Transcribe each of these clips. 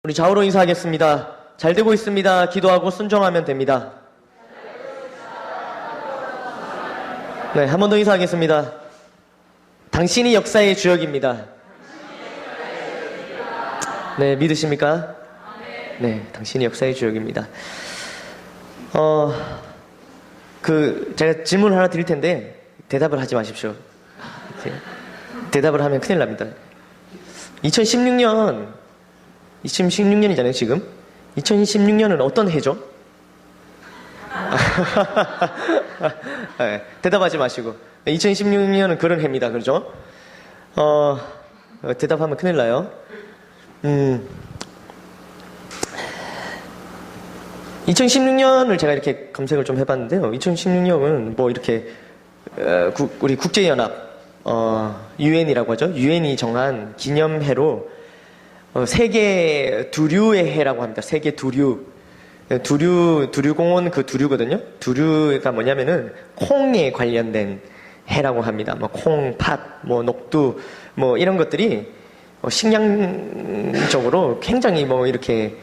우리 좌우로 인사하겠습니다. 잘 되고 있습니다. 기도하고 순종하면 됩니다. 네, 한 번 더 인사하겠습니다. 당신이 역사의 주역입니다. 네, 믿으십니까? 네, 당신이 역사의 주역입니다. 제가 질문을 하나 드릴 텐데 대답을 하지 마십시오. 대답을 하면 큰일 납니다. 2016년이잖아요, 지금. 2016년은 어떤 해죠? 네, 대답하지 마시고. 2016년은 그런 해입니다, 그렇죠? 대답하면 큰일 나요. 2016년을 제가 이렇게 검색을 좀 해봤는데요. 2016년은 뭐 이렇게, 우리 국제연합, UN이라고 하죠. UN이 정한 기념해로 세계 두류의 해라고 합니다. 세계 두류. 두류공원 그 두류거든요. 두류가 뭐냐면은 콩에 관련된 해라고 합니다. 뭐 콩, 팥, 뭐 녹두, 뭐 이런 것들이 식량적으로 굉장히 뭐 이렇게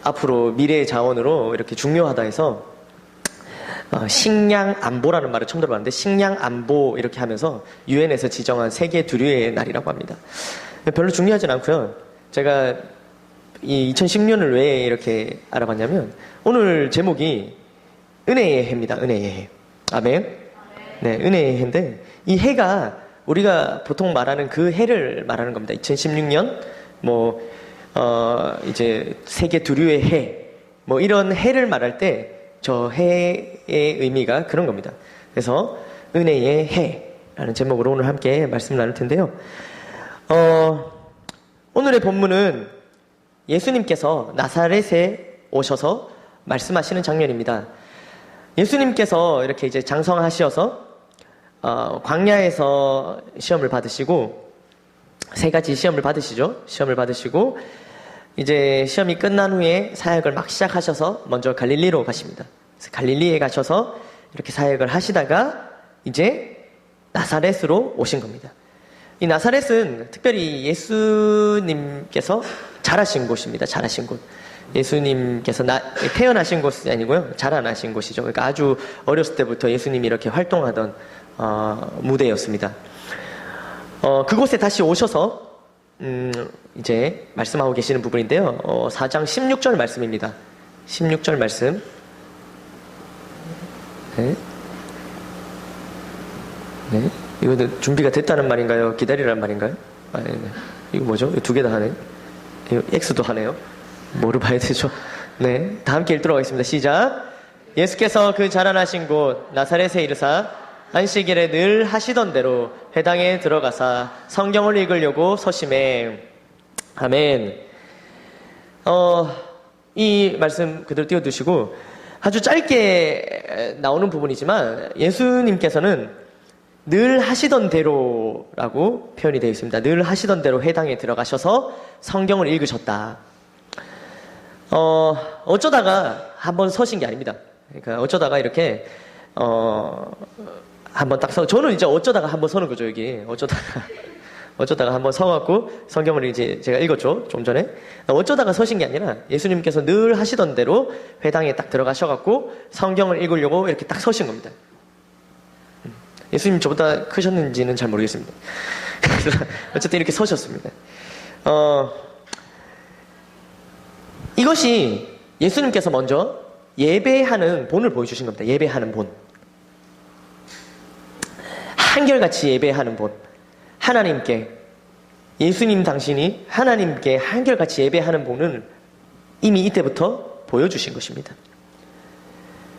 앞으로 미래의 자원으로 이렇게 중요하다 해서 식량 안보라는 말을 처음 들어봤는데 식량 안보 이렇게 하면서 유엔에서 지정한 세계 두류의 날이라고 합니다. 별로 중요하진 않고요. 제가 이 2010년을 왜 이렇게 알아봤냐면 오늘 제목이 은혜의 해입니다. 은혜의 해. 아멘. 네, 은혜의 해인데 이 해가 우리가 보통 말하는 그 해를 말하는 겁니다. 2016년 이제 세계 두류의 해 뭐 이런 해를 말할 때 저 해의 의미가 그런 겁니다. 그래서 은혜의 해라는 제목으로 오늘 함께 말씀 나눌 텐데요. 오늘의 본문은 예수님께서 나사렛에 오셔서 말씀하시는 장면입니다. 예수님께서 이렇게 이제 장성하셔서 광야에서 시험을 받으시고 세 가지 시험을 받으시죠. 시험을 받으시고 이제 시험이 끝난 후에 사역을 막 시작하셔서 먼저 갈릴리로 가십니다. 그래서 갈릴리에 가셔서 이렇게 사역을 하시다가 이제 나사렛으로 오신 겁니다. 이 나사렛은 특별히 예수님께서 자라신 곳입니다. 자라신 곳. 예수님께서 태어나신 곳이 아니고요. 자라나신 곳이죠. 그러니까 아주 어렸을 때부터 예수님이 이렇게 활동하던 무대였습니다. 그곳에 다시 오셔서 이제 말씀하고 계시는 부분인데요. 4장 16절 말씀입니다. 16절 말씀. 네. 네. 이거 준비가 됐다는 말인가요? 기다리라는 말인가요? 네. 이거 뭐죠? 두 개 다 하네. 이거 X도 하네요. 뭐를 봐야 되죠? 네. 다 함께 읽도록 하겠습니다. 시작. 예수께서 그 자라나신 곳 나사렛에 이르사 안식일에 늘 하시던 대로 회당에 들어가사 성경을 읽으려고 서심해. 아멘. 이 말씀 그대로 띄워두시고 아주 짧게 나오는 부분이지만 예수님께서는 늘 하시던 대로라고 표현이 되어 있습니다. 늘 하시던 대로 회당에 들어가셔서 성경을 읽으셨다. 어쩌다가 한번 서신 게 아닙니다. 그러니까 어쩌다가 이렇게 한번 딱 저는 이제 어쩌다가 한번 서는 거죠, 여기. 어쩌다가 한번 서갖고 성경을 이제 제가 읽었죠, 좀 전에. 어쩌다가 서신 게 아니라 예수님께서 늘 하시던 대로 회당에 딱 들어가셔갖고 성경을 읽으려고 이렇게 딱 서신 겁니다. 예수님 저보다 크셨는지는 잘 모르겠습니다. 어쨌든 이렇게 서셨습니다. 이것이 예수님께서 먼저 예배하는 본을 보여주신 겁니다. 예배하는 본. 한결같이 예배하는 본. 하나님께, 예수님 당신이 하나님께 한결같이 예배하는 본을 이미 이때부터 보여주신 것입니다.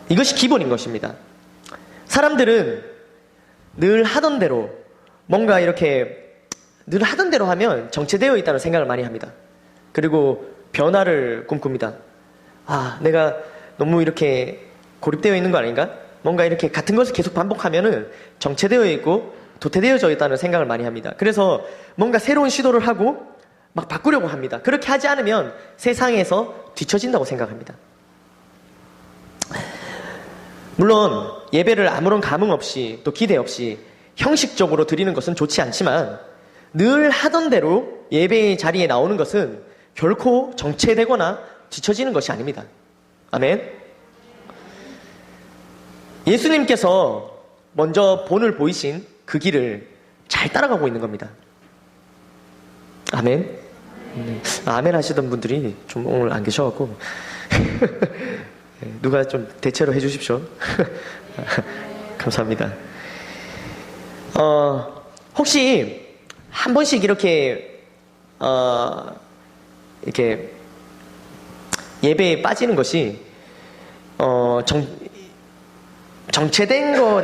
이것이 기본인 것입니다. 사람들은 늘 하던 대로 뭔가 이렇게 늘 하던 대로 하면 정체되어 있다는 생각을 많이 합니다. 그리고 변화를 꿈꿉니다. 내가 너무 이렇게 고립되어 있는 거 아닌가? 뭔가 이렇게 같은 것을 계속 반복하면은 정체되어 있고 도태되어져 있다는 생각을 많이 합니다. 그래서 뭔가 새로운 시도를 하고 막 바꾸려고 합니다. 그렇게 하지 않으면 세상에서 뒤처진다고 생각합니다. 물론 예배를 아무런 감흥 없이 또 기대 없이 형식적으로 드리는 것은 좋지 않지만 늘 하던 대로 예배의 자리에 나오는 것은 결코 정체되거나 뒤처지는 것이 아닙니다. 아멘. 예수님께서 먼저 본을 보이신 그 길을 잘 따라가고 있는 겁니다. 아멘. 아멘 하시던 분들이 좀 오늘 안 계셔갖고 누가 좀 대체로 해주십시오. 감사합니다. 혹시 한 번씩 이렇게 예배에 빠지는 것이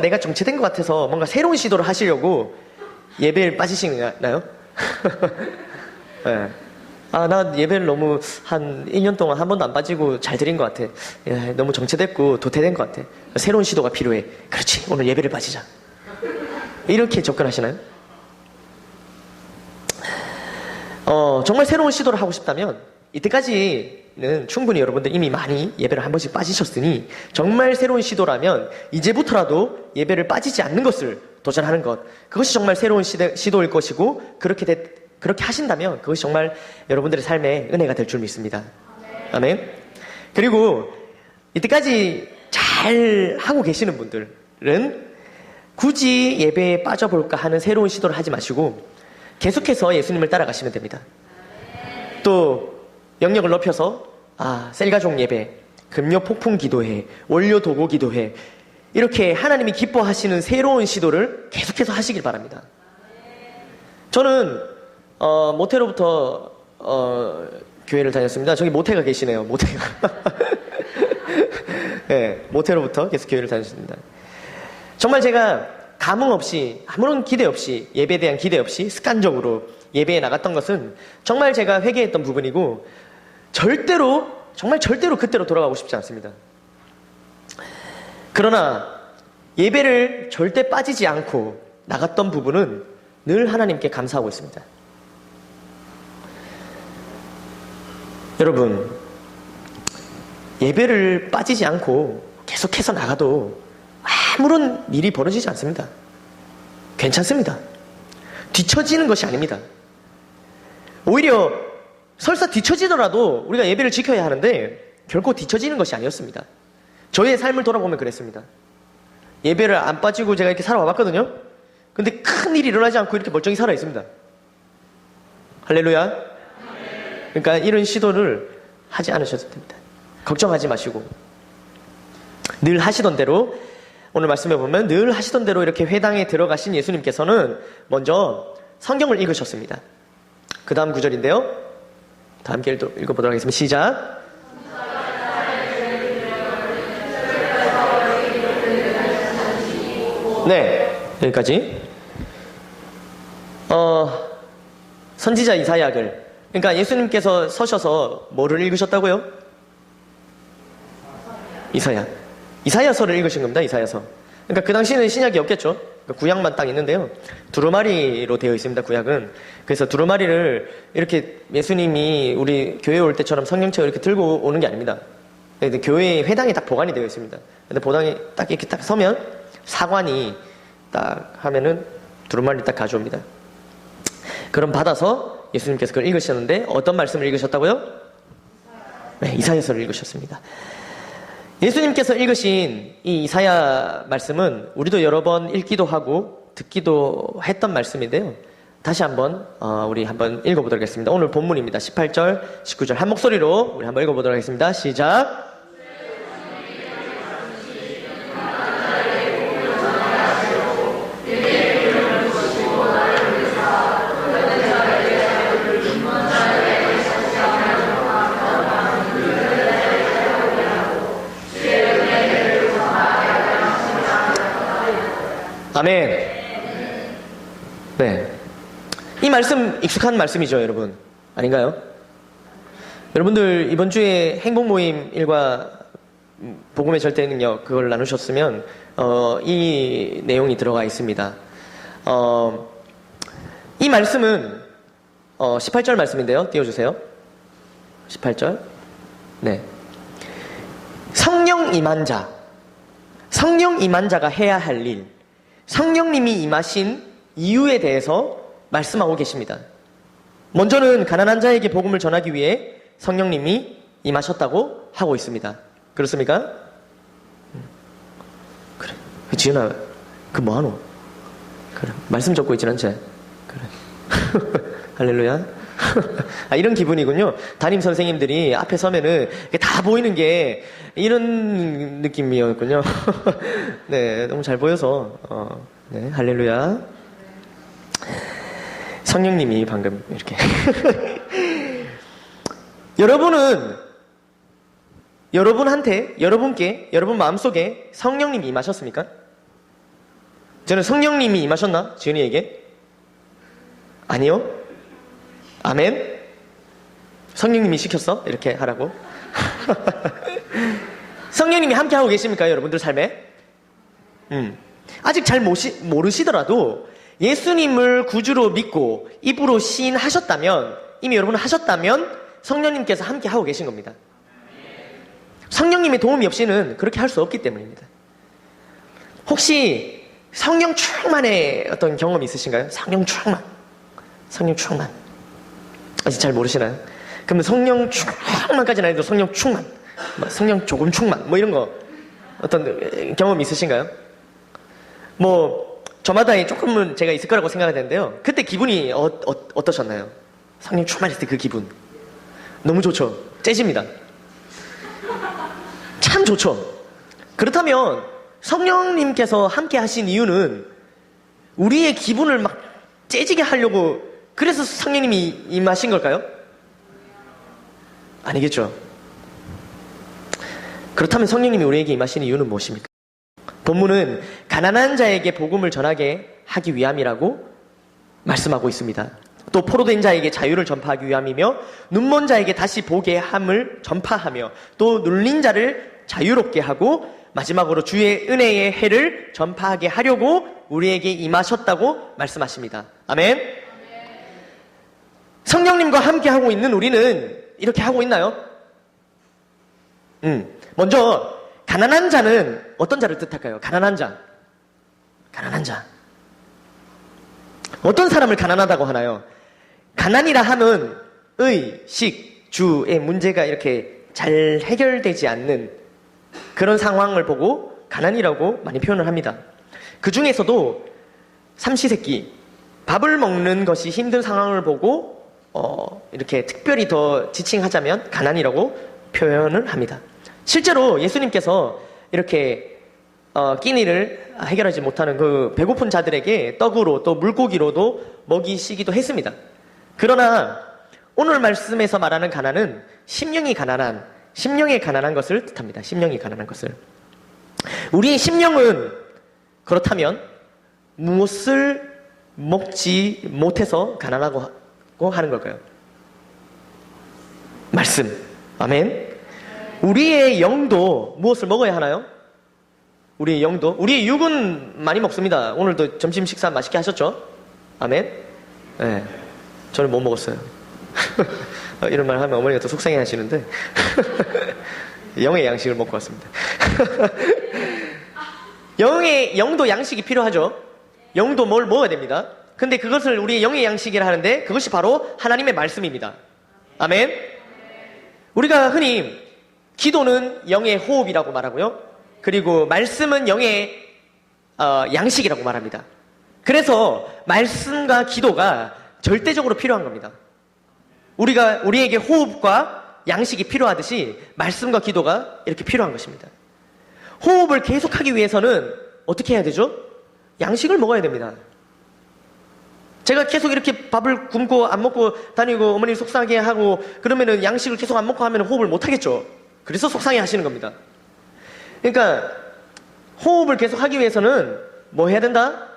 내가 정체된 것 같아서 뭔가 새로운 시도를 하시려고 예배에 빠지시나요? 네. 나 예배를 너무 한 1년 동안 한 번도 안 빠지고 잘 드린 것 같아. 너무 정체됐고 도태된 것 같아. 새로운 시도가 필요해. 그렇지, 오늘 예배를 빠지자. 이렇게 접근하시나요? 정말 새로운 시도를 하고 싶다면 이때까지는 충분히 여러분들 이미 많이 예배를 한 번씩 빠지셨으니 정말 새로운 시도라면 이제부터라도 예배를 빠지지 않는 것을 도전하는 것, 그것이 정말 새로운 시도일 것이고 그렇게 하신다면 그것이 정말 여러분들의 삶에 은혜가 될 줄 믿습니다. 아멘. 그리고 이때까지 잘 하고 계시는 분들은 굳이 예배에 빠져볼까 하는 새로운 시도를 하지 마시고 계속해서 예수님을 따라가시면 됩니다. 또 영역을 넓혀서 셀가족 예배, 금요 폭풍 기도회, 원료 도고 기도회, 이렇게 하나님이 기뻐하시는 새로운 시도를 계속해서 하시길 바랍니다. 저는 모태로부터 교회를 다녔습니다. 저기 모태가 계시네요. 모태가. 네, 모태로부터 계속 교회를 다녔습니다. 정말 제가 감흥 없이, 아무런 기대 없이, 예배에 대한 기대 없이 습관적으로 예배에 나갔던 것은 정말 제가 회개했던 부분이고 정말 절대로 그때로 돌아가고 싶지 않습니다. 그러나 예배를 절대 빠지지 않고 나갔던 부분은 늘 하나님께 감사하고 있습니다. 여러분, 예배를 빠지지 않고 계속해서 나가도 아무런 일이 벌어지지 않습니다. 괜찮습니다. 뒤처지는 것이 아닙니다. 오히려 설사 뒤처지더라도 우리가 예배를 지켜야 하는데 결코 뒤처지는 것이 아니었습니다. 저의 삶을 돌아보면 그랬습니다. 예배를 안 빠지고 제가 이렇게 살아와 봤거든요. 근데 큰 일이 일어나지 않고 이렇게 멀쩡히 살아 있습니다. 할렐루야. 그러니까 이런 시도를 하지 않으셔도 됩니다. 걱정하지 마시고 늘 하시던 대로, 오늘 말씀해 보면 늘 하시던 대로 이렇게 회당에 들어가신 예수님께서는 먼저 성경을 읽으셨습니다. 그 다음 구절인데요, 다 함께 읽어보도록 하겠습니다. 시작. 네, 여기까지. 선지자 이사야를, 그러니까 예수님께서 서셔서 뭐를 읽으셨다고요? 이사야서를 읽으신 겁니다. 이사야서. 그러니까 그 당시에는 신약이 없겠죠. 그러니까 구약만 딱 있는데요, 두루마리로 되어 있습니다. 구약은. 그래서 두루마리를 이렇게 예수님이 우리 교회 올 때처럼 성경책을 이렇게 들고 오는 게 아닙니다. 근데 교회 회당에 딱 보관이 되어 있습니다. 근데 보당에 딱 이렇게 딱 서면 사관이 딱 하면은 두루마리 딱 가져옵니다. 그럼 받아서 예수님께서 그걸 읽으셨는데 어떤 말씀을 읽으셨다고요? 네, 이사야서를 읽으셨습니다. 예수님께서 읽으신 이 이사야 말씀은 우리도 여러 번 읽기도 하고 듣기도 했던 말씀인데요, 다시 한번 우리 한번 읽어보도록 하겠습니다. 오늘 본문입니다. 18절, 19절 한 목소리로 우리 한번 읽어보도록 하겠습니다. 시작. 아멘. 네. 이 말씀 익숙한 말씀이죠, 여러분. 아닌가요? 여러분들 이번 주에 행복 모임 1과 복음의 절대 능력 그걸 나누셨으면 이 내용이 들어가 있습니다. 이 말씀은 18절 말씀인데요. 띄워주세요. 18절. 네. 성령 임한 자가 해야 할 일, 성령님이 임하신 이유에 대해서 말씀하고 계십니다. 먼저는 가난한 자에게 복음을 전하기 위해 성령님이 임하셨다고 하고 있습니다. 그렇습니까? 그래. 지은아, 그 뭐하노? 그래. 말씀 적고 있진 않지? 그래. 할렐루야. 이런 기분이군요. 담임 선생님들이 앞에 서면은 다 보이는 게 이런 느낌이었군요. 네, 너무 잘 보여서. 네, 할렐루야. 성령님이 방금 이렇게. 여러분께, 여러분 마음속에 성령님이 임하셨습니까? 저는 성령님이 임하셨나? 지은이에게? 아니요. 아멘? 성령님이 시켰어? 이렇게 하라고? 성령님이 함께하고 계십니까? 여러분들 삶에? 아직 잘 모르시더라도 예수님을 구주로 믿고 입으로 시인하셨다면, 이미 여러분은 하셨다면 성령님께서 함께하고 계신 겁니다. 성령님의 도움이 없이는 그렇게 할 수 없기 때문입니다. 혹시 성령 충만의 어떤 경험이 있으신가요? 성령 충만. 아직 잘 모르시나요? 그러면 성령 충만까지는 아니도 성령 충만, 성령 조금 충만, 이런 거 어떤 경험이 있으신가요? 저마다 조금은 제가 있을 거라고 생각하는데요. 그때 기분이 어떠셨나요? 성령 충만했을 때 그 기분. 너무 좋죠? 재즈입니다. 참 좋죠? 그렇다면 성령님께서 함께 하신 이유는 우리의 기분을 막 재지게 하려고 그래서 성령님이 임하신 걸까요? 아니겠죠. 그렇다면 성령님이 우리에게 임하신 이유는 무엇입니까? 본문은 가난한 자에게 복음을 전하게 하기 위함이라고 말씀하고 있습니다. 또 포로된 자에게 자유를 전파하기 위함이며 눈먼 자에게 다시 보게 함을 전파하며 또 눌린 자를 자유롭게 하고 마지막으로 주의 은혜의 해를 전파하게 하려고 우리에게 임하셨다고 말씀하십니다. 아멘. 성령님과 함께 하고 있는 우리는 이렇게 하고 있나요? 먼저 가난한 자는 어떤 자를 뜻할까요? 가난한 자. 어떤 사람을 가난하다고 하나요? 가난이라 함은 의, 식, 주의 문제가 이렇게 잘 해결되지 않는 그런 상황을 보고 가난이라고 많이 표현을 합니다. 그 중에서도 삼시세끼 밥을 먹는 것이 힘든 상황을 보고 이렇게 특별히 더 지칭하자면 가난이라고 표현을 합니다. 실제로 예수님께서 이렇게 끼니를 해결하지 못하는 그 배고픈 자들에게 떡으로 또 물고기로도 먹이시기도 했습니다. 그러나 오늘 말씀에서 말하는 가난은 심령이 가난한 것을 뜻합니다. 심령이 가난한 것을. 우리의 심령은 그렇다면 무엇을 먹지 못해서 가난하고 하는 걸까요? 말씀. 아멘. 우리의 영도 무엇을 먹어야 하나요? 우리의 영도. 우리의 육은 많이 먹습니다. 오늘도 점심 식사 맛있게 하셨죠? 아멘. 네. 저는 못 먹었어요. 이런 말 하면 어머니가 또 속상해 하시는데 영의 양식을 먹고 왔습니다. 영도 양식이 필요하죠. 영도 뭘 먹어야 됩니다. 근데 그것을 우리의 영의 양식이라 하는데 그것이 바로 하나님의 말씀입니다. 아멘. 우리가 흔히 기도는 영의 호흡이라고 말하고요. 그리고 말씀은 영의 양식이라고 말합니다. 그래서 말씀과 기도가 절대적으로 필요한 겁니다. 우리에게 호흡과 양식이 필요하듯이 말씀과 기도가 이렇게 필요한 것입니다. 호흡을 계속하기 위해서는 어떻게 해야 되죠? 양식을 먹어야 됩니다. 제가 계속 이렇게 밥을 굶고 안 먹고 다니고 어머니 속상하게 하고 그러면은 양식을 계속 안 먹고 하면 호흡을 못 하겠죠. 그래서 속상해 하시는 겁니다. 그러니까 호흡을 계속 하기 위해서는 뭐 해야 된다?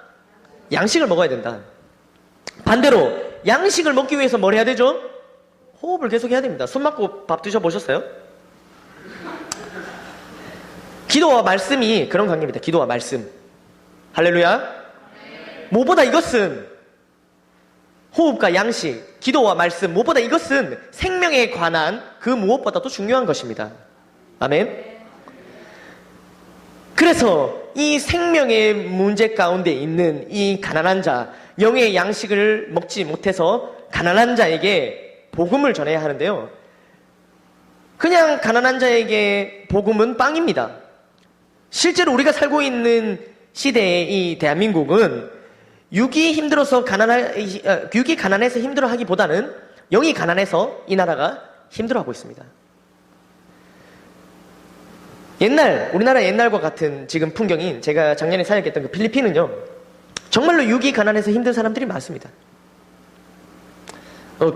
양식을 먹어야 된다. 반대로 양식을 먹기 위해서 뭘 해야 되죠? 호흡을 계속 해야 됩니다. 손 맞고 밥 드셔보셨어요? 기도와 말씀이 그런 관계입니다. 기도와 말씀. 할렐루야. 무엇보다 이것은 호흡과 양식, 기도와 말씀, 무엇보다 이것은 생명에 관한 그 무엇보다도 중요한 것입니다. 아멘. 그래서 이 생명의 문제 가운데 있는 이 가난한 자, 영의 양식을 먹지 못해서 가난한 자에게 복음을 전해야 하는데요. 그냥 가난한 자에게 복음은 빵입니다. 실제로 우리가 살고 있는 시대의 이 대한민국은 육이 가난해서 힘들어하기보다는 영이 가난해서 이 나라가 힘들어하고 있습니다. 우리나라 옛날과 같은 지금 풍경인 제가 작년에 사역했던 그 필리핀은요, 정말로 육이 가난해서 힘든 사람들이 많습니다.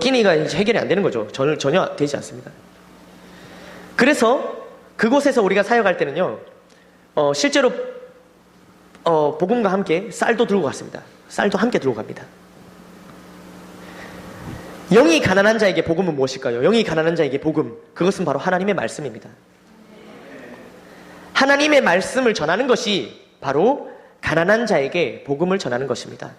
끼니가 해결이 안 되는 거죠. 전혀 되지 않습니다. 그래서 그곳에서 우리가 사역할 때는요, 실제로 복음과 함께 쌀도 들고 갔습니다. 쌀도 함께 들고 갑니다. 영이 가난한 자에게 복음은 무엇일까요? 영이 가난한 자에게 복음, 그것은 바로 하나님의 말씀입니다. 하나님의 말씀을 전하는 것이 바로 가난한 자에게 복음을 전하는 것입니다.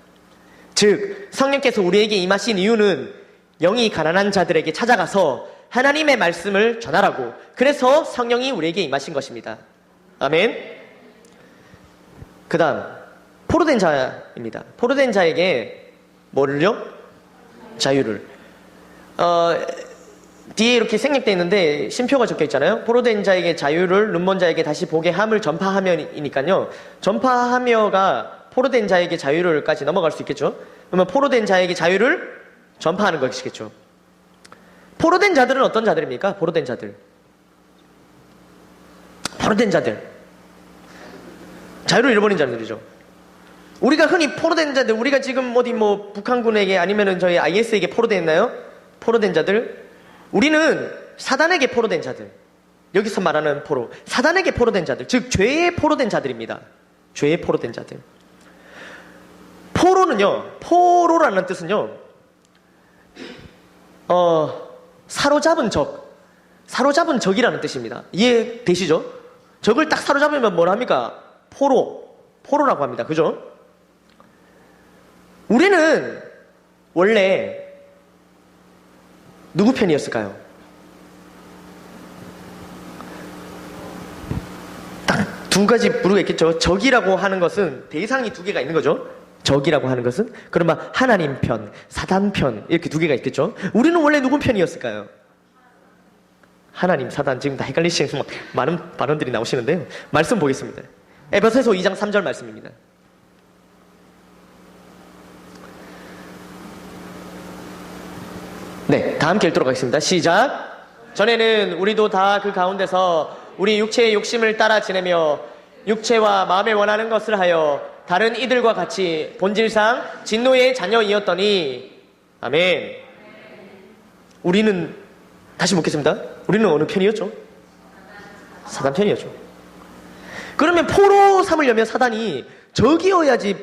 즉, 성령께서 우리에게 임하신 이유는 영이 가난한 자들에게 찾아가서 하나님의 말씀을 전하라고, 그래서 성령이 우리에게 임하신 것입니다. 아멘. 그 다음, 포로된 자입니다. 포로된 자에게 뭐를요? 자유를. 뒤에 이렇게 생략되어 있는데 심표가 적혀 있잖아요. 포로된 자에게 자유를, 눈먼 자에게 다시 보게 함을 전파하며이니까요. 전파하며가 포로된 자에게 자유를까지 넘어갈 수 있겠죠. 그러면 포로된 자에게 자유를 전파하는 것이겠죠. 포로된 자들은 어떤 자들입니까? 포로된 자들. 자유를 잃어버린 자들이죠. 우리가 흔히 포로된 자들, 우리가 지금 북한군에게 아니면은 저희 IS에게 포로됐나요? 포로된 자들. 우리는 사단에게 포로된 자들. 여기서 말하는 포로. 사단에게 포로된 자들. 즉, 죄에 포로된 자들입니다. 죄에 포로된 자들. 포로라는 뜻은요, 사로잡은 사로잡은 적이라는 뜻입니다. 이해되시죠? 적을 딱 사로잡으면 뭘 합니까? 포로라고 합니다. 그죠? 우리는 원래 누구 편이었을까요? 딱 두 가지 부류가 있겠죠. 적이라고 하는 것은 대상이 두 개가 있는 거죠. 적이라고 하는 것은 그러면 하나님 편, 사단 편 이렇게 두 개가 있겠죠. 우리는 원래 누구 편이었을까요? 하나님, 사단. 지금 다 헷갈리시는 많은 발언들이 나오시는데요. 말씀 보겠습니다. 에베소서 2장 3절 말씀입니다. 네, 다 함께 읽도록 하겠습니다. 시작. 전에는 우리도 다 그 가운데서 우리 육체의 욕심을 따라 지내며 육체와 마음에 원하는 것을 하여 다른 이들과 같이 본질상 진노의 자녀이었더니, 아멘. 우리는, 다시 묻겠습니다. 우리는 어느 편이었죠? 사단 편이었죠. 그러면 포로 삼으려면 사단이 적이어야지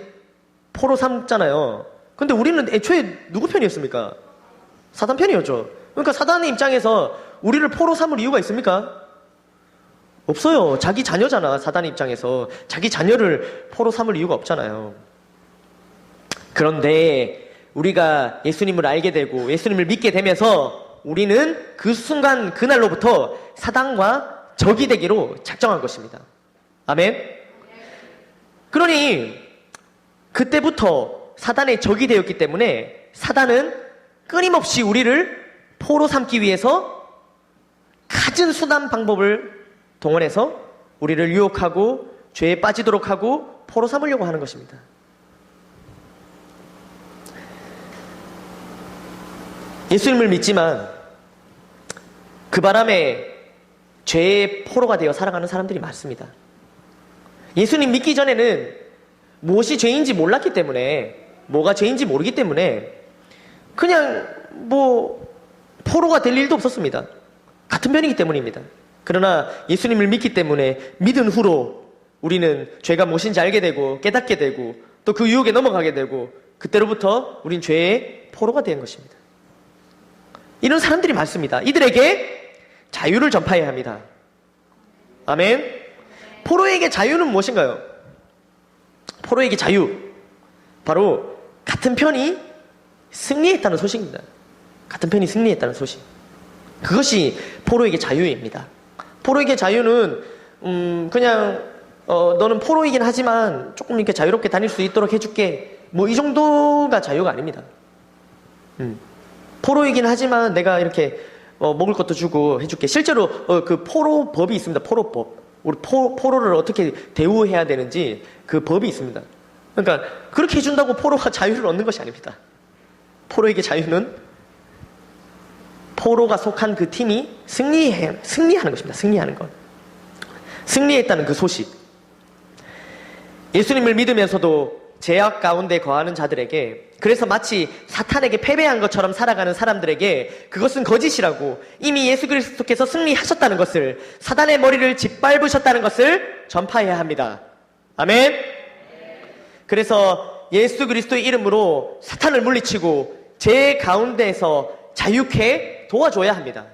포로 삼잖아요. 근데 우리는 애초에 누구 편이었습니까? 사단 편이었죠. 그러니까 사단의 입장에서 우리를 포로 삼을 이유가 있습니까? 없어요. 자기 자녀잖아. 사단의 입장에서 자기 자녀를 포로 삼을 이유가 없잖아요. 그런데 우리가 예수님을 알게 되고 예수님을 믿게 되면서 우리는 그 순간 그날로부터 사단과 적이 되기로 작정한 것입니다. 아멘. 그러니 그때부터 사단의 적이 되었기 때문에 사단은 끊임없이 우리를 포로 삼기 위해서 갖은 수단 방법을 동원해서 우리를 유혹하고 죄에 빠지도록 하고 포로 삼으려고 하는 것입니다. 예수님을 믿지만 그 바람에 죄의 포로가 되어 살아가는 사람들이 많습니다. 예수님 믿기 전에는 무엇이 죄인지 몰랐기 때문에, 뭐가 죄인지 모르기 때문에 그냥 포로가 될 일도 없었습니다. 같은 편이기 때문입니다. 그러나 예수님을 믿기 때문에 믿은 후로 우리는 죄가 무엇인지 알게 되고 깨닫게 되고 또 그 유혹에 넘어가게 되고 그때로부터 우린 죄의 포로가 된 것입니다. 이런 사람들이 많습니다. 이들에게 자유를 전파해야 합니다. 아멘. 포로에게 자유는 무엇인가요? 포로에게 자유, 바로 같은 편이 승리했다는 소식입니다. 같은 편이 승리했다는 소식. 그것이 포로에게 자유입니다. 포로에게 자유는 그냥 너는 포로이긴 하지만 조금 이렇게 자유롭게 다닐 수 있도록 해줄게, 이 정도가 자유가 아닙니다. 포로이긴 하지만 내가 이렇게 먹을 것도 주고 해줄게. 실제로 그 포로법이 있습니다. 포로법. 우리 포로를 어떻게 대우해야 되는지 그 법이 있습니다. 그러니까 그렇게 해준다고 포로가 자유를 얻는 것이 아닙니다. 포로에게 자유는 포로가 속한 그 팀이 승리하는 것입니다. 승리하는 것. 승리했다는 그 소식. 예수님을 믿으면서도 죄악 가운데 거하는 자들에게, 그래서 마치 사탄에게 패배한 것처럼 살아가는 사람들에게 그것은 거짓이라고, 이미 예수 그리스도께서 승리하셨다는 것을, 사단의 머리를 짓밟으셨다는 것을 전파해야 합니다. 아멘. 그래서 예수 그리스도의 이름으로 사탄을 물리치고 죄 가운데에서 자유케 도와줘야 합니다.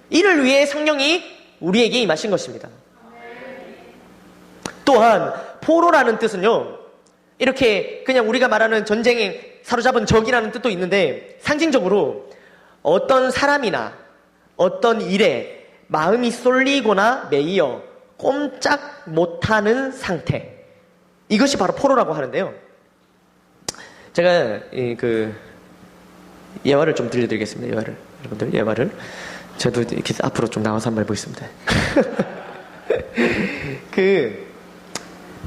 이를 위해 성령이 우리에게 임하신 것입니다. 또한 포로라는 뜻은요, 이렇게 그냥 우리가 말하는 전쟁에 사로잡은 적이라는 뜻도 있는데, 상징적으로 어떤 사람이나 어떤 일에 마음이 쏠리거나 매이어 꼼짝 못하는 상태, 이것이 바로 포로라고 하는데요. 제가 예화를 좀 들려드리겠습니다. 여러분들 예화를. 저도 이렇게 앞으로 좀 나와서 한번 해보겠습니다.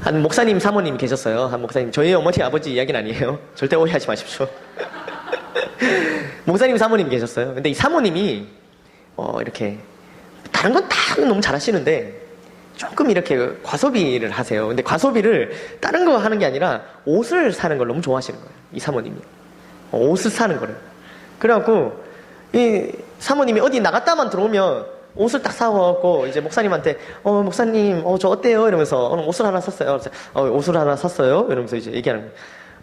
한 목사님 사모님 계셨어요. 한 목사님, 저희 어머니 아버지 이야기는 아니에요. 절대 오해하지 마십시오. 목사님 사모님 계셨어요. 근데 이 사모님이 이렇게 다른 건 다 너무 잘하시는데 조금 이렇게 과소비를 하세요. 근데 과소비를 다른 거 하는 게 아니라 옷을 사는 걸 너무 좋아하시는 거예요. 이 사모님이 옷을 사는 거를. 그래갖고 이 사모님이 어디 나갔다만 들어오면 옷을 딱 사와갖고 이제 목사님한테 목사님 저 어때요? 이러면서 옷을 하나 샀어요. 옷을 하나 샀어요? 이러면서 이제 얘기하는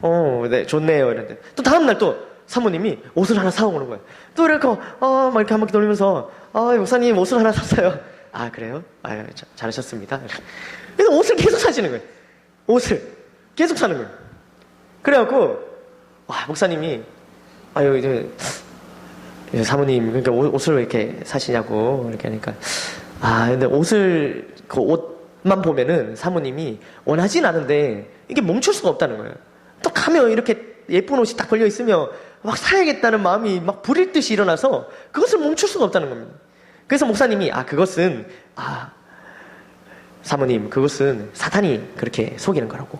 거예요. 네, 좋네요. 이랬는데 또 다음날 또 사모님이 옷을 하나 사오는 거예요. 또 이렇게 막 이렇게 한 바퀴 돌리면서 목사님 옷을 하나 샀어요. 아, 그래요? 아유, 잘하셨습니다. 그래서 옷을 계속 사시는 거예요. 옷을 계속 사는 거예요. 그래갖고 목사님이 이제 사모님, 그러니까 옷을 왜 이렇게 사시냐고, 이렇게 하니까, 근데 옷을, 그 옷만 보면은 사모님이 원하진 않은데, 이게 멈출 수가 없다는 거예요. 또 가면 이렇게 예쁜 옷이 딱 걸려있으면, 막 사야겠다는 마음이 막 불일 듯이 일어나서, 그것을 멈출 수가 없다는 겁니다. 그래서 목사님이, 사모님, 그것은 사탄이 그렇게 속이는 거라고.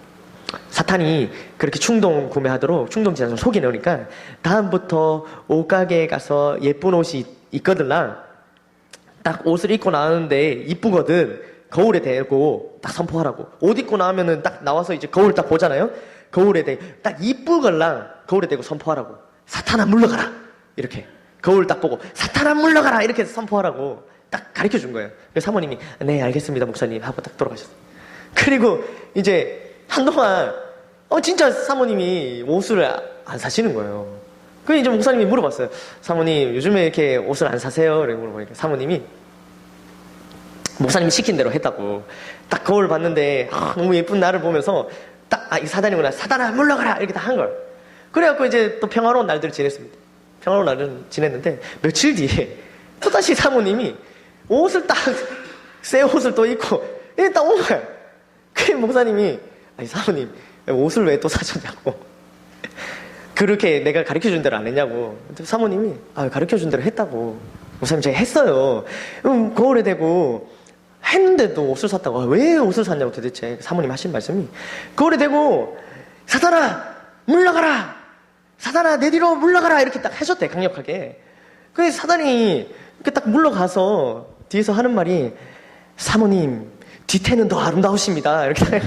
사탄이 그렇게 충동 구매하도록 충동지향을 속여놓으니까 다음부터 옷가게에 가서 예쁜 옷이 있거든랑 딱 옷을 입고 나오는데 이쁘거든, 거울에 대고 딱 선포하라고. 옷 입고 나오면은 딱 나와서 이제 거울 딱 보잖아요. 거울에 대고 딱 이쁘걸랑 거울에 대고 선포하라고. 사탄아 물러가라, 이렇게 거울 딱 보고 사탄아 물러가라 이렇게 선포하라고 딱 가르쳐 준 거예요. 그래서 사모님이 네 알겠습니다 목사님 하고 딱 돌아가셨어요. 그리고 이제 한동안 진짜 사모님이 옷을 안 사시는 거예요. 그래서 이제 목사님이 물어봤어요. 사모님 요즘에 이렇게 옷을 안 사세요? 이렇게 물어보니까 사모님이 목사님이 시킨 대로 했다고. 딱 거울 봤는데 너무 예쁜 나를 보면서 딱 이 사단이구나, 사단아 물러가라 이렇게 다 한 걸. 그래갖고 이제 또 평화로운 날들을 지냈습니다. 평화로운 날을 지냈는데 며칠 뒤에 또다시 사모님이 옷을 딱 새 옷을 또 입고 이렇게 딱 온 거예요. 그 목사님이 사모님 옷을 왜 또 사셨냐고. 그렇게 내가 가르쳐준 대로 안 했냐고. 사모님이 가르쳐준 대로 했다고. 목사님 제가 했어요. 거울에 대고 했는데도 옷을 샀다고. 왜 옷을 샀냐고 도대체. 사모님 하신 말씀이 거울에 대고 사단아 물러가라, 사단아 내 뒤로 물러가라 이렇게 딱 하셨대, 강력하게. 그래서 사단이 이렇게 딱 물러가서 뒤에서 하는 말이 사모님 뒤태는 더 아름다우십니다 이렇게.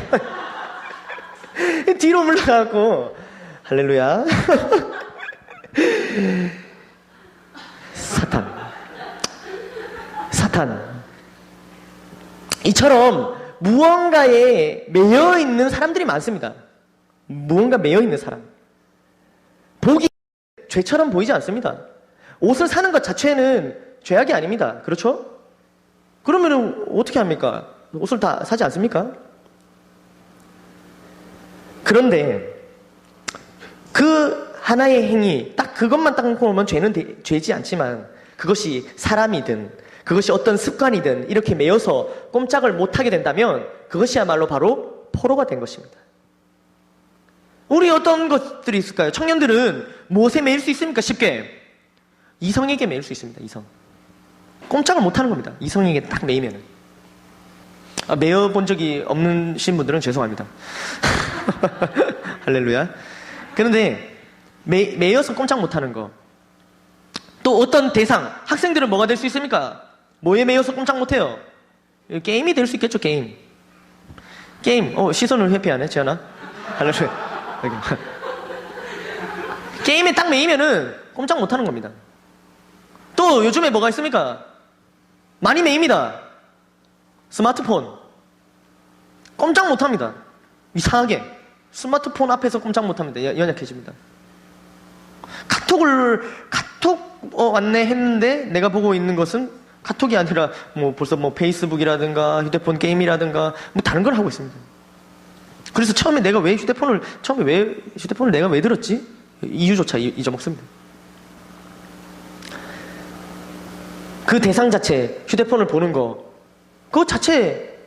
뒤로 물러가고 할렐루야. 사탄 이처럼 무언가에 매여 있는 사람들이 많습니다. 무언가 매여 있는 사람, 보기 죄처럼 보이지 않습니다. 옷을 사는 것 자체는 죄악이 아닙니다. 그렇죠? 그러면 어떻게 합니까? 옷을 다 사지 않습니까? 그런데 그 하나의 행위, 딱 그것만 딱 놓고 보면 죄지 않지만 그것이 사람이든 그것이 어떤 습관이든 이렇게 매여서 꼼짝을 못하게 된다면 그것이야말로 바로 포로가 된 것입니다. 우리 어떤 것들이 있을까요? 청년들은 무엇에 매일 수 있습니까? 쉽게. 이성에게 매일 수 있습니다. 이성. 꼼짝을 못하는 겁니다. 이성에게 딱 매이면은. 매여 본 적이 없으신 분들은 죄송합니다. 할렐루야. 그런데 매여서 꼼짝 못하는 거. 또 어떤 대상, 학생들은 뭐가 될 수 있습니까? 뭐에 매여서 꼼짝 못해요? 게임이 될 수 있겠죠, 게임. 게임, 시선을 회피하네, 지연아. 할렐루야. 게임에 딱 매이면은 꼼짝 못하는 겁니다. 또 요즘에 뭐가 있습니까? 많이 매입니다. 스마트폰. 꼼짝 못합니다. 이상하게. 스마트폰 앞에서 꼼짝 못합니다. 연약해집니다. 카톡 왔네 했는데 내가 보고 있는 것은 카톡이 아니라 벌써 페이스북이라든가 휴대폰 게임이라든가 다른 걸 하고 있습니다. 그래서 처음에 휴대폰을 내가 왜 들었지? 이유조차 잊어먹습니다. 그 대상 자체, 휴대폰을 보는 거, 그거 자체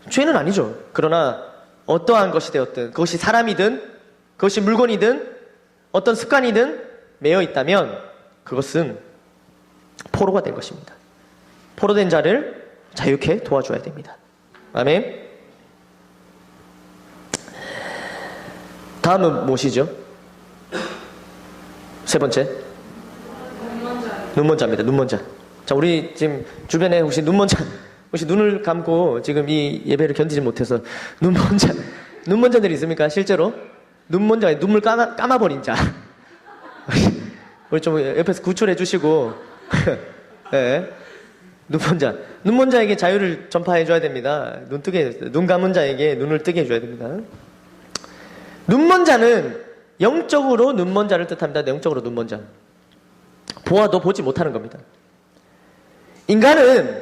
죄는 아니죠. 그러나 어떠한 것이 되었든, 그것이 사람이든, 그것이 물건이든, 어떤 습관이든 매여 있다면 그것은 포로가 된 것입니다. 포로된 자를 자유케 도와줘야 됩니다. 아멘. 다음은 무엇이죠? 세 번째. 눈먼자입니다. 눈먼자. 자, 우리 지금 주변에 혹시 혹시 눈을 감고 지금 이 예배를 견디지 못해서 눈먼자들이 있습니까? 실제로? 눈물 감아버린 자. 우리 좀 옆에서 구출해 주시고, 네. 눈먼자에게 자유를 전파해 줘야 됩니다. 눈 감은 자에게 눈을 뜨게 해 줘야 됩니다. 눈먼자는 영적으로 눈먼자를 뜻합니다. 영적으로 눈먼자. 보아도 보지 못하는 겁니다. 인간은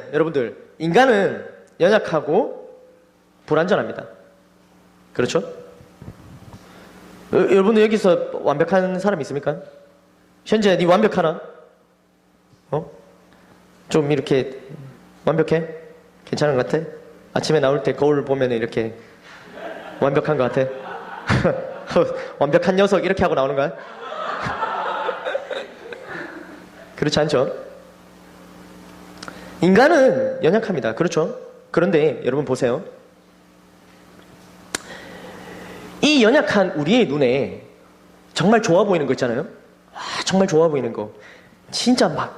연약하고 불완전합니다. 그렇죠? 여러분들 여기서 완벽한 사람 있습니까? 현재 네 완벽하나? 좀 이렇게 완벽해? 괜찮은 것 같아? 아침에 나올 때 거울 보면 이렇게 완벽한 것 같아? 완벽한 녀석 이렇게 하고 나오는 거야? 그렇지 않죠? 인간은 연약합니다. 그렇죠? 그런데 여러분 보세요. 이 연약한 우리의 눈에 정말 좋아 보이는 거 있잖아요? 정말 좋아 보이는 거. 진짜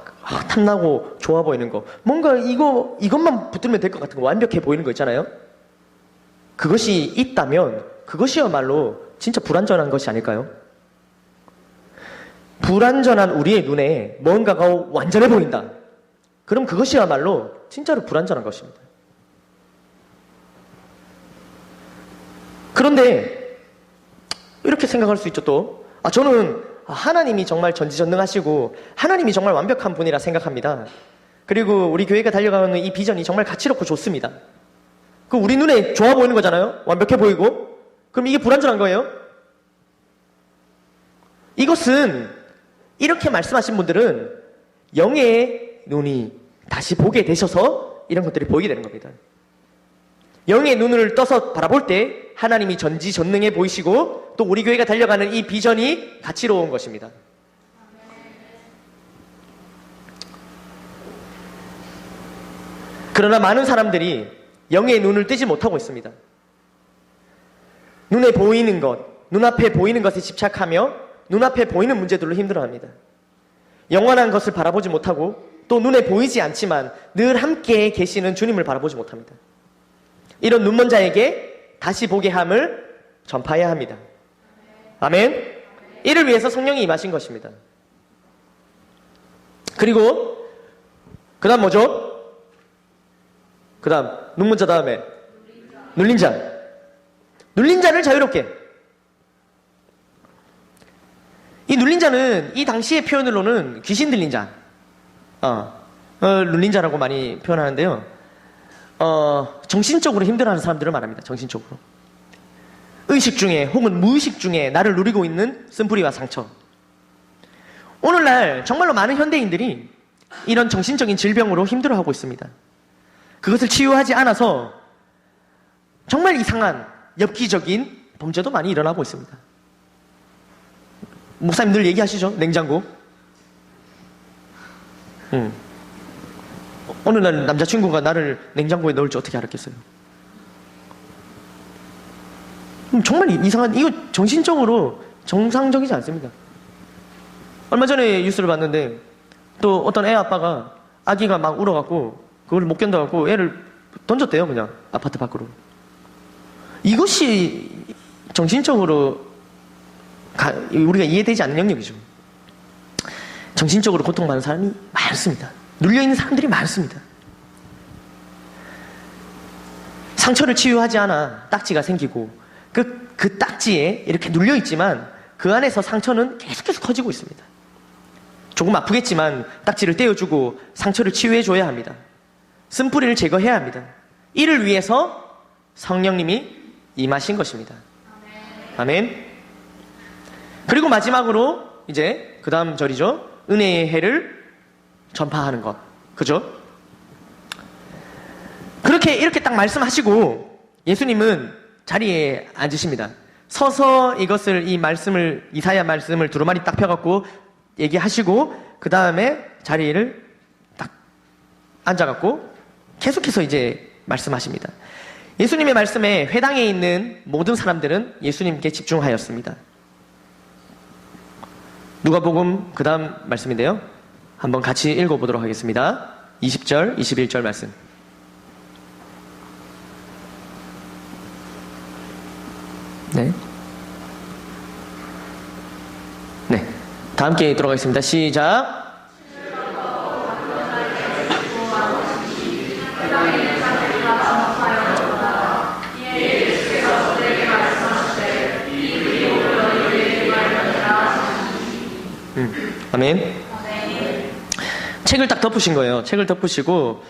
탐나고 좋아 보이는 거. 뭔가 이것만 붙들면 될 것 같은 거. 완벽해 보이는 거 있잖아요? 그것이 있다면 그것이야말로 진짜 불완전한 것이 아닐까요? 불완전한 우리의 눈에 뭔가가 완전해 보인다. 그럼 그것이야말로 진짜로 불완전한 것입니다. 그런데 이렇게 생각할 수 있죠. 또 저는 하나님이 정말 전지전능하시고 하나님이 정말 완벽한 분이라 생각합니다. 그리고 우리 교회가 달려가는 이 비전이 정말 가치롭고 좋습니다. 그 우리 눈에 좋아 보이는 거잖아요. 완벽해 보이고. 그럼 이게 불완전한 거예요? 이것은 이렇게 말씀하신 분들은 영의 눈이 다시 보게 되셔서 이런 것들이 보이게 되는 겁니다. 영의 눈을 떠서 바라볼 때 하나님이 전지전능해 보이시고 또 우리 교회가 달려가는 이 비전이 가치로운 것입니다. 그러나 많은 사람들이 영의 눈을 뜨지 못하고 있습니다. 눈에 보이는 것, 눈앞에 보이는 것에 집착하며 눈앞에 보이는 문제들로 힘들어합니다. 영원한 것을 바라보지 못하고 또 눈에 보이지 않지만 늘 함께 계시는 주님을 바라보지 못합니다. 이런 눈먼 자에게 다시 보게 함을 전파해야 합니다. 아멘. 이를 위해서 성령이 임하신 것입니다. 그리고 그 다음 뭐죠? 그 다음 눈먼 자 다음에 눌린 자. 눌린 자를 자유롭게. 이 눌린 자는 이 당시의 표현으로는 귀신 들린 자. 눌린 자라고 많이 표현하는데요. 정신적으로 힘들어하는 사람들을 말합니다. 정신적으로. 의식 중에 혹은 무의식 중에 나를 누리고 있는 쓴뿌리와 상처. 오늘날 정말로 많은 현대인들이 이런 정신적인 질병으로 힘들어하고 있습니다. 그것을 치유하지 않아서 정말 이상한 엽기적인 범죄도 많이 일어나고 있습니다. 목사님 늘 얘기하시죠? 냉장고. 어느 날 남자친구가 나를 냉장고에 넣을 줄 어떻게 알았겠어요? 정말 이상한, 이거 정신적으로 정상적이지 않습니다. 얼마 전에 뉴스를 봤는데 또 어떤 애 아빠가 아기가 막 울어갖고 그걸 못 견뎌갖고 애를 던졌대요. 그냥 아파트 밖으로. 이것이 정신적으로 우리가 이해되지 않는 영역이죠. 정신적으로 고통받는 사람이 많습니다. 눌려있는 사람들이 많습니다. 상처를 치유하지 않아 딱지가 생기고 그 딱지에 이렇게 눌려있지만 그 안에서 상처는 계속해서 커지고 있습니다. 조금 아프겠지만 딱지를 떼어주고 상처를 치유해줘야 합니다. 쓴뿌리를 제거해야 합니다. 이를 위해서 성령님이 임하신 것입니다. 아멘. 그리고 마지막으로 이제 그 다음 절이죠. 은혜의 해를 전파하는 것. 그죠? 이렇게 딱 말씀하시고 예수님은 자리에 앉으십니다. 서서 이 말씀을, 이사야 말씀을 두루마리 딱 펴갖고 얘기하시고, 그 다음에 자리를 딱 앉아갖고 계속해서 이제 말씀하십니다. 예수님의 말씀에 회당에 있는 모든 사람들은 예수님께 집중하였습니다. 누가복음 그 다음 말씀인데요. 한번 같이 읽어보도록 하겠습니다. 20절, 21절 말씀. 네. 네. 다 함께 들어가겠습니다. 시작. 아멘. 책을 딱 덮으신 거예요. 책을 덮으시고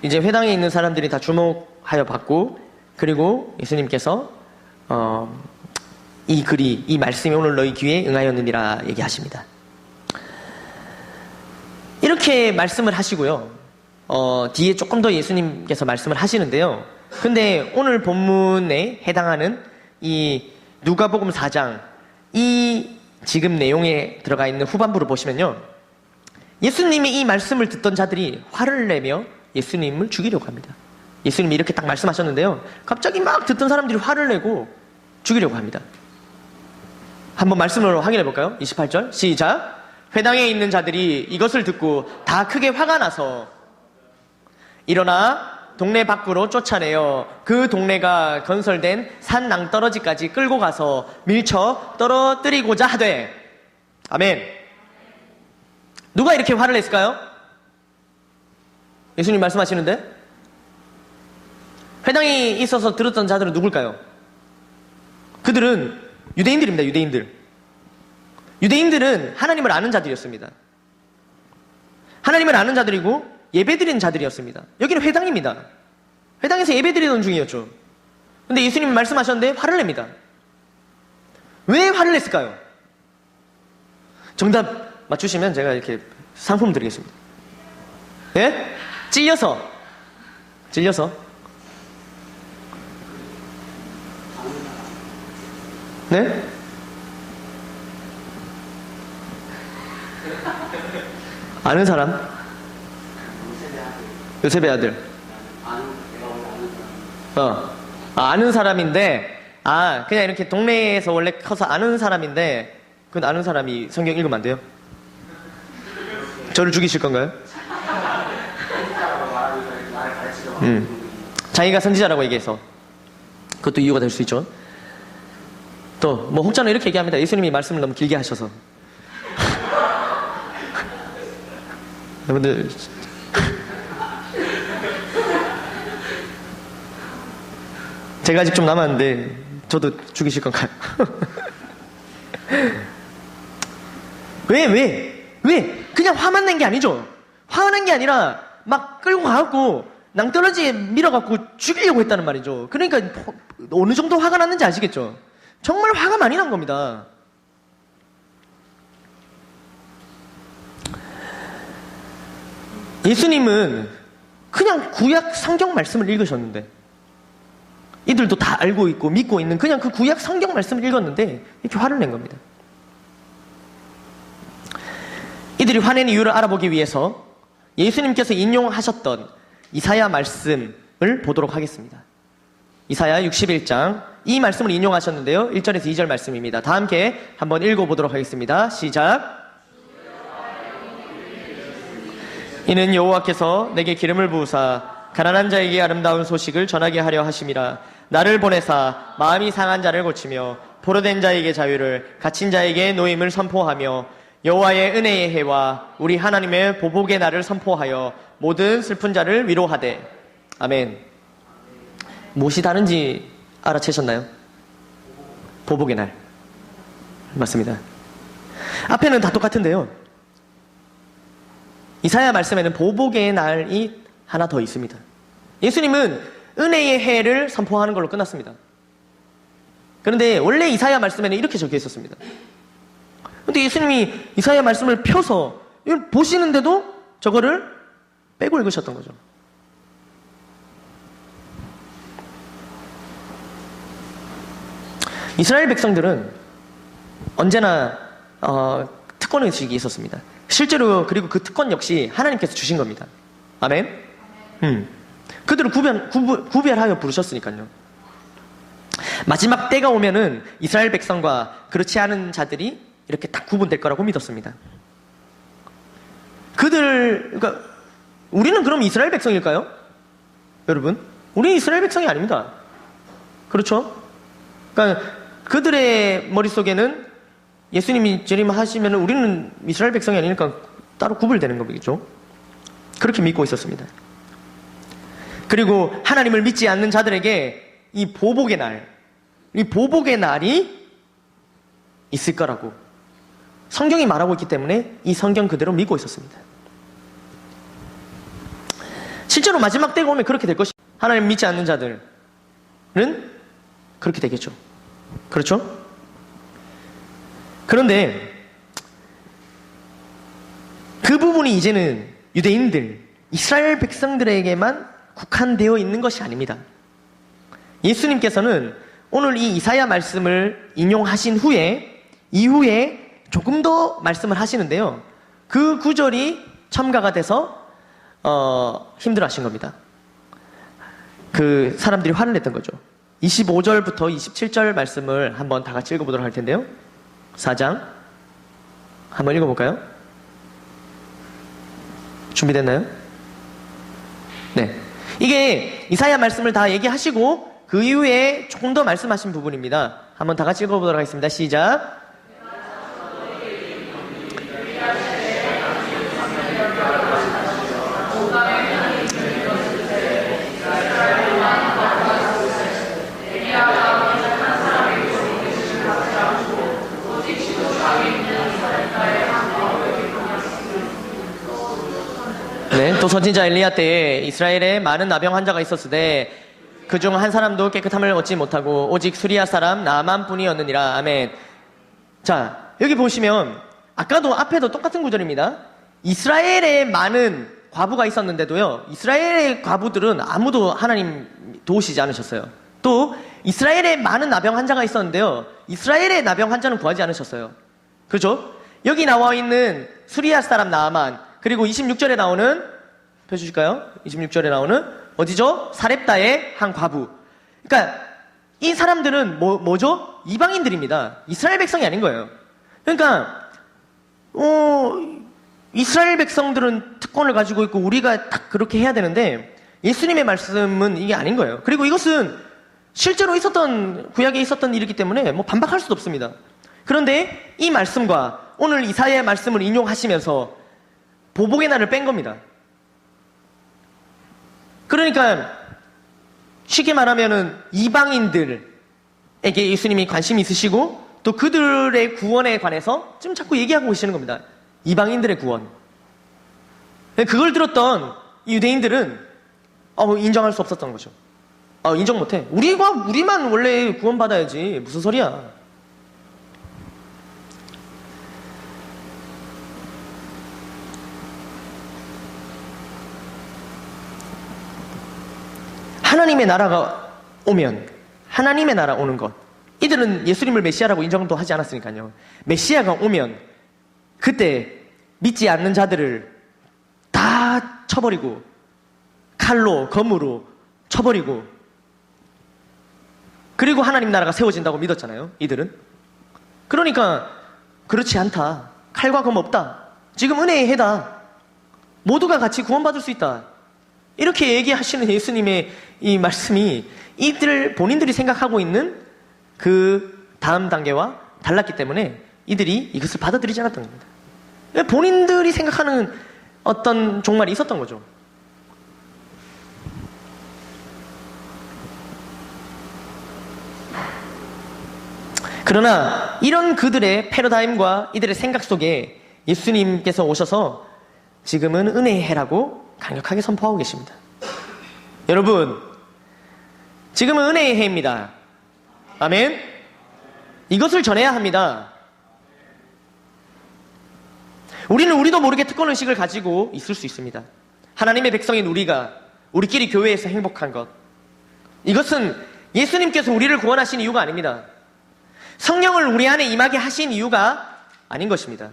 이제 회당에 있는 사람들이 다 주목하여 받고, 그리고 예수님께서 이 말씀이 오늘 너희 귀에 응하였느니라 얘기하십니다. 이렇게 말씀을 하시고요. 뒤에 조금 더 예수님께서 말씀을 하시는데요. 근데 오늘 본문에 해당하는 이 누가복음 4장 이 지금 내용에 들어가 있는 후반부를 보시면요. 예수님이 이 말씀을 듣던 자들이 화를 내며 예수님을 죽이려고 합니다. 예수님이 이렇게 딱 말씀하셨는데요. 갑자기 막 듣던 사람들이 화를 내고 죽이려고 합니다. 한번 말씀으로 확인해 볼까요? 28절 시작. 회당에 있는 자들이 이것을 듣고 다 크게 화가 나서 일어나 동네 밖으로 쫓아내어 그 동네가 건설된 산 낭떠러지까지 끌고 가서 밀쳐 떨어뜨리고자 하되. 아멘. 누가 이렇게 화를 냈을까요? 예수님 말씀하시는데 회당에 있어서 들었던 자들은 누굴까요? 그들은 유대인들입니다. 유대인들은 하나님을 아는 자들이었습니다. 하나님을 아는 자들이고 예배드리는 자들이었습니다. 여기는 회당입니다. 회당에서 예배드리던 중이었죠. 근데 예수님이 말씀하셨는데 화를 냅니다. 왜 화를 냈을까요? 정답 맞추시면 제가 이렇게 상품 드리겠습니다. 예? 찔려서. 네? 아는 사람? 요셉의 아들. 아는 사람인데, 그냥 이렇게 동네에서 원래 커서 아는 사람인데, 그 아는 사람이 성경 읽으면 안 돼요? 저를 죽이실 건가요? 자기가 선지자라고 얘기해서. 그것도 이유가 될 수 있죠. 또, 혹자는 이렇게 얘기합니다. 예수님이 말씀을 너무 길게 하셔서. 여러분들, 제가 아직 좀 남았는데 저도 죽이실 건가요? 왜? 그냥 화만 낸 게 아니죠. 화가 난 게 아니라 막 끌고 가갖고 낭떠러지에 밀어갖고 죽이려고 했다는 말이죠. 그러니까 어느 정도 화가 났는지 아시겠죠? 정말 화가 많이 난 겁니다. 예수님은 그냥 구약 성경 말씀을 읽으셨는데, 이들도 다 알고 있고 믿고 있는 그냥 그 구약 성경 말씀을 읽었는데 이렇게 화를 낸 겁니다. 이들이 화낸 이유를 알아보기 위해서 예수님께서 인용하셨던 이사야 말씀을 보도록 하겠습니다. 이사야 61장 이 말씀을 인용하셨는데요. 1절에서 2절 말씀입니다. 다 함께 한번 읽어보도록 하겠습니다. 시작. 이는 여호와께서 내게 기름을 부으사 가난한 자에게 아름다운 소식을 전하게 하려 하심이라. 나를 보내사 마음이 상한 자를 고치며 포로된 자에게 자유를, 갇힌 자에게 노임을 선포하며 여호와의 은혜의 해와 우리 하나님의 보복의 날을 선포하여 모든 슬픈 자를 위로하되. 아멘. 무엇이 다른지 알아채셨나요? 보복의 날. 맞습니다. 앞에는 다 똑같은데요. 이사야 말씀에는 보복의 날이 하나 더 있습니다. 예수님은 은혜의 해를 선포하는 걸로 끝났습니다. 그런데 원래 이사야 말씀에는 이렇게 적혀 있었습니다. 그런데 예수님이 이사야 말씀을 펴서 이걸 보시는데도 저거를 빼고 읽으셨던 거죠. 이스라엘 백성들은 언제나 특권의식이 있었습니다. 실제로 그리고 그 특권 역시 하나님께서 주신 겁니다. 아멘? 그들을 구별하여 부르셨으니까요. 마지막 때가 오면은 이스라엘 백성과 그렇지 않은 자들이 이렇게 딱 구분될 거라고 믿었습니다. 그러니까 우리는 그럼 이스라엘 백성일까요? 여러분, 우리 이스라엘 백성이 아닙니다. 그렇죠? 그러니까 그들의 머릿속에는 예수님이 재림하시면 우리는 이스라엘 백성이 아니니까 따로 구별되는 거겠죠. 그렇게 믿고 있었습니다. 그리고 하나님을 믿지 않는 자들에게 이 보복의 날이 있을 거라고 성경이 말하고 있기 때문에 이 성경 그대로 믿고 있었습니다. 실제로 마지막 때가 오면 그렇게 될 것입니다. 하나님 믿지 않는 자들은 그렇게 되겠죠. 그렇죠? 그런데 그 부분이 이제는 유대인들, 이스라엘 백성들에게만 국한되어 있는 것이 아닙니다. 예수님께서는 오늘 이 이사야 말씀을 인용하신 이후에 조금 더 말씀을 하시는데요. 그 구절이 첨가가 돼서 힘들어 하신 겁니다. 그 사람들이 화를 냈던 거죠. 25절부터 27절 말씀을 한번 다 같이 읽어보도록 할 텐데요. 4장 한번 읽어볼까요? 준비됐나요? 네. 이게 이사야 말씀을 다 얘기하시고 그 이후에 조금 더 말씀하신 부분입니다. 한번 다 같이 읽어보도록 하겠습니다. 시작. 네, 또 선지자 엘리야 때에 이스라엘에 많은 나병 환자가 있었으되 그중 한 사람도 깨끗함을 얻지 못하고 오직 수리아 사람 나만 뿐이었느니라. 아멘. 자, 여기 보시면 아까도 앞에도 똑같은 구절입니다. 이스라엘에 많은 과부가 있었는데도요, 이스라엘의 과부들은 아무도 하나님 도우시지 않으셨어요. 또 이스라엘에 많은 나병 환자가 있었는데요, 이스라엘의 나병 환자는 구하지 않으셨어요. 그렇죠? 여기 나와 있는 수리아 사람 나아만, 그리고 26절에 나오는, 펴주실까요? 26절에 나오는 어디죠? 사렙다의 한 과부. 그러니까 이 사람들은 뭐죠? 이방인들입니다. 이스라엘 백성이 아닌 거예요. 그러니까 이스라엘 백성들은 특권을 가지고 있고 우리가 딱 그렇게 해야 되는데 예수님의 말씀은 이게 아닌 거예요. 그리고 이것은 실제로 있었던, 구약에 있었던 일이기 때문에 뭐 반박할 수도 없습니다. 그런데 이 말씀과 오늘 이사야의 말씀을 인용하시면서 보복의 날을 뺀 겁니다. 그러니까 쉽게 말하면은 이방인들에게 예수님이 관심이 있으시고 또 그들의 구원에 관해서 지금 자꾸 얘기하고 계시는 겁니다. 이방인들의 구원. 그걸 들었던 유대인들은 인정할 수 없었던 거죠. 인정 못해. 우리만 원래 구원받아야지. 무슨 소리야. 하나님의 나라가 오면, 하나님의 나라 오는 것, 이들은 예수님을 메시아라고 인정도 하지 않았으니까요. 메시아가 오면 그때 믿지 않는 자들을 다 쳐버리고 칼로, 검으로 쳐버리고 그리고 하나님 나라가 세워진다고 믿었잖아요. 이들은. 그러니까 그렇지 않다. 칼과 검 없다. 지금 은혜의 해다. 모두가 같이 구원받을 수 있다. 이렇게 얘기하시는 예수님의 이 말씀이 이들 본인들이 생각하고 있는 그 다음 단계와 달랐기 때문에 이들이 이것을 받아들이지 않았던 겁니다. 본인들이 생각하는 어떤 종말이 있었던 거죠. 그러나 이런 그들의 패러다임과 이들의 생각 속에 예수님께서 오셔서 지금은 은혜의 해라고 강력하게 선포하고 계십니다. 여러분, 지금은 은혜의 해입니다. 아멘? 이것을 전해야 합니다. 우리도 모르게 특권의식을 가지고 있을 수 있습니다. 하나님의 백성인 우리끼리 교회에서 행복한 것. 이것은 예수님께서 우리를 구원하신 이유가 아닙니다. 성령을 우리 안에 임하게 하신 이유가 아닌 것입니다.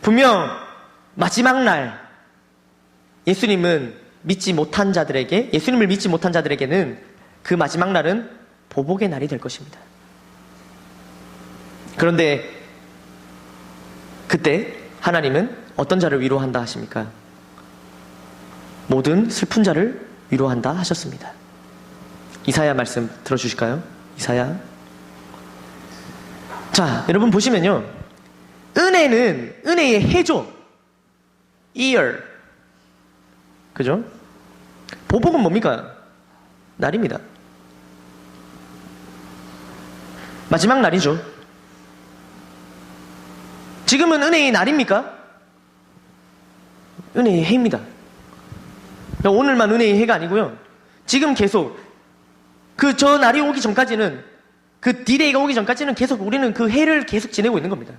분명 마지막 날 예수님을 믿지 못한 자들에게는 그 마지막 날은 보복의 날이 될 것입니다. 그런데 그때 하나님은 어떤 자를 위로한다 하십니까? 모든 슬픈 자를 위로한다 하셨습니다. 이사야 말씀 들어주실까요? 이사야. 자, 여러분 보시면요. 은혜는 은혜의 해죠. year. 그죠? 보복은 뭡니까? 날입니다. 마지막 날이죠. 지금은 은혜의 날입니까? 은혜의 해입니다. 오늘만 은혜의 해가 아니고요. 지금 계속 저 날이 오기 전까지는, 그 D-Day가 오기 전까지는 계속 우리는 그 해를 계속 지내고 있는 겁니다.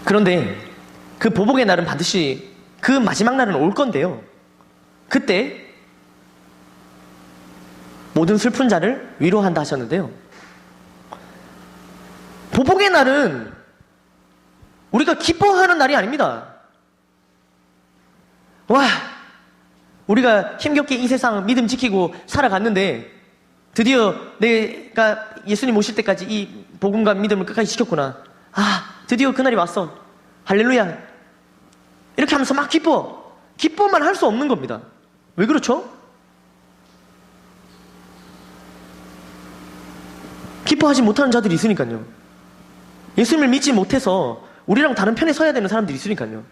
그런데 그 보복의 날은 반드시 그 마지막 날은 올 건데요. 그때 모든 슬픈 자를 위로한다 하셨는데요. 보복의 날은 우리가 기뻐하는 날이 아닙니다. 와, 우리가 힘겹게 이 세상 믿음 지키고 살아갔는데 드디어 내가 예수님 오실 때까지 이 복음과 믿음을 끝까지 지켰구나. 아, 드디어 그날이 왔어. 할렐루야. 이렇게 하면서 막 기뻐만 할 수 없는 겁니다. 왜 그렇죠? 기뻐하지 못하는 자들이 있으니까요. 예수님을 믿지 못해서 우리랑 다른 편에 서야 되는 사람들이 있으니까요.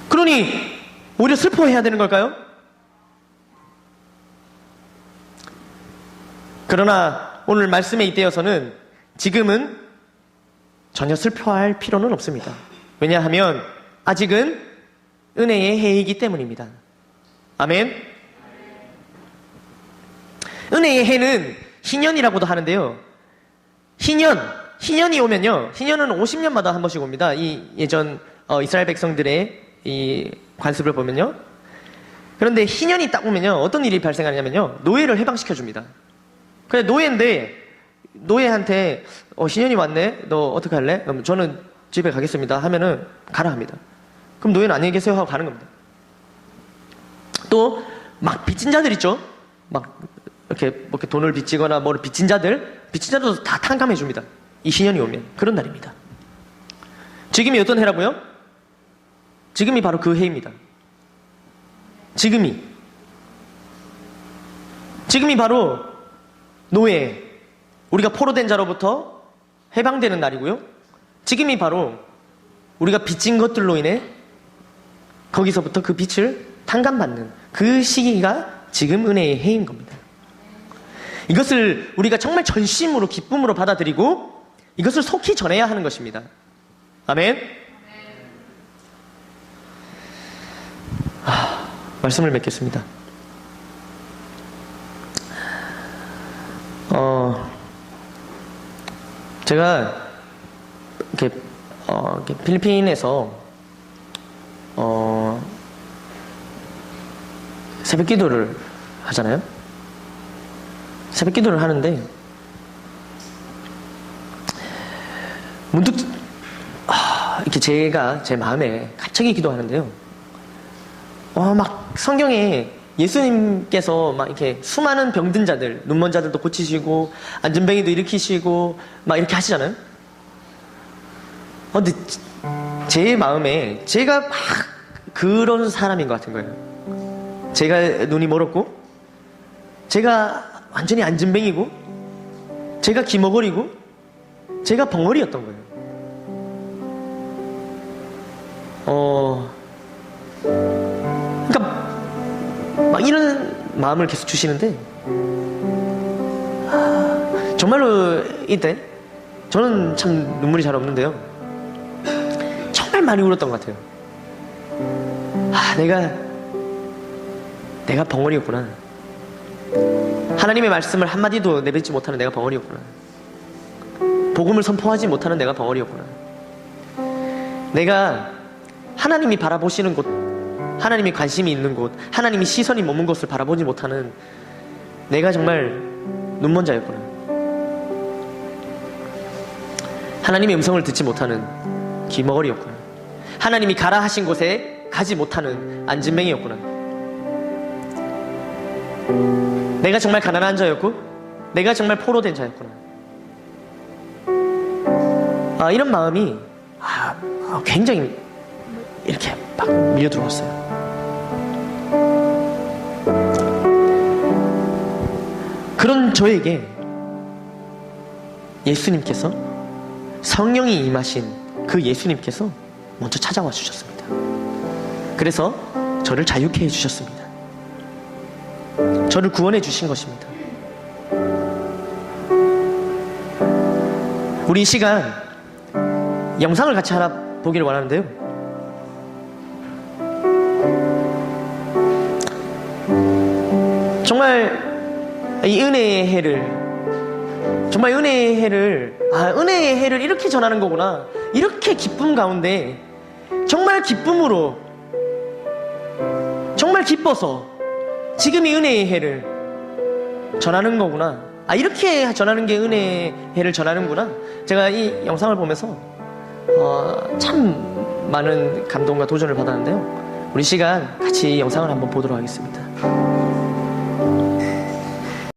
그러니 오히려 슬퍼해야 되는 걸까요? 그러나 오늘 말씀에 이때여서는 지금은 전혀 슬퍼할 필요는 없습니다. 왜냐하면 아직은 은혜의 해이기 때문입니다. 아멘. 은혜의 해는 희년이라고도 하는데요. 희년이 오면요. 희년은 50년마다 한 번씩 옵니다. 이 예전 이스라엘 백성들의 이 관습을 보면요. 그런데 희년이 딱 오면요. 어떤 일이 발생하냐면요. 노예를 해방시켜 줍니다. 그래, 노예한테 희년이 왔네. 너 어떻게 할래? 그럼 저는 집에 가겠습니다. 하면은 가라 합니다. 그럼 노예는 안녕히 계세요 하고 가는 겁니다. 또 막 빚진 자들 있죠. 막 이렇게 돈을 빚지거나 뭐를 빚진 자들도 다 탕감해 줍니다. 이 희년이 오면 그런 날입니다. 지금이 어떤 해라고요? 지금이 바로 그 해입니다. 지금이 바로 노예, 우리가 포로된 자로부터 해방되는 날이고요. 지금이 바로 우리가 빚진 것들로 인해 거기서부터 그 빚을 탕감받는 그 시기가 지금 은혜의 해인 겁니다. 이것을 우리가 정말 전심으로 기쁨으로 받아들이고 이것을 속히 전해야 하는 것입니다. 아멘. 말씀을 맺겠습니다. 제가 이렇게 필리핀에서 새벽 기도를 하잖아요. 새벽 기도를 하는데 문득 이렇게 제가 제 마음에 갑자기 기도하는데요. 막 성경에 예수님께서 막 이렇게 수많은 병든 자들, 눈먼 자들도 고치시고 안전뱅이도 일으키시고 막 이렇게 하시잖아요. 근데 제 마음에 제가 막 그런 사람인 것 같은 거예요. 제가 눈이 멀었고, 제가 완전히 안전뱅이고, 제가 기머거리고, 제가 벙어리였던 거예요. 그러니까 막 이런 마음을 계속 주시는데, 정말로 이때 저는 참 눈물이 잘 없는데요. 정말 많이 울었던 것 같아요. 내가 벙어리였구나. 하나님의 말씀을 한마디도 내뱉지 못하는 내가 벙어리였구나. 복음을 선포하지 못하는 내가 벙어리였구나. 내가 하나님이 바라보시는 곳, 하나님이 관심이 있는 곳, 하나님이 시선이 머문 곳을 바라보지 못하는 내가 정말 눈먼 자였구나. 하나님의 음성을 듣지 못하는 귀머거리였구나. 하나님이 가라 하신 곳에 가지 못하는 안진뱅이였구나. 내가 정말 가난한 자였고, 내가 정말 포로된 자였구나. 이런 마음이 굉장히 이렇게 막 밀려 들어왔어요. 그런 저에게 예수님께서, 성령이 임하신 그 예수님께서 먼저 찾아와 주셨습니다. 그래서 저를 자유케 해주셨습니다. 저를 구원해 주신 것입니다. 우리 이 시간 영상을 같이 하나 보기를 원하는데요. 정말 이 은혜의 해를, 정말 은혜의 해를, 은혜의 해를 이렇게 전하는 거구나. 이렇게 기쁨 가운데 정말 기쁨으로, 정말 기뻐서 지금 이 은혜의 해를 전하는 거구나. 이렇게 전하는 게 은혜의 해를 전하는구나. 제가 이 영상을 보면서 참 많은 감동과 도전을 받았는데요. 우리 시간 같이 이 영상을 한번 보도록 하겠습니다.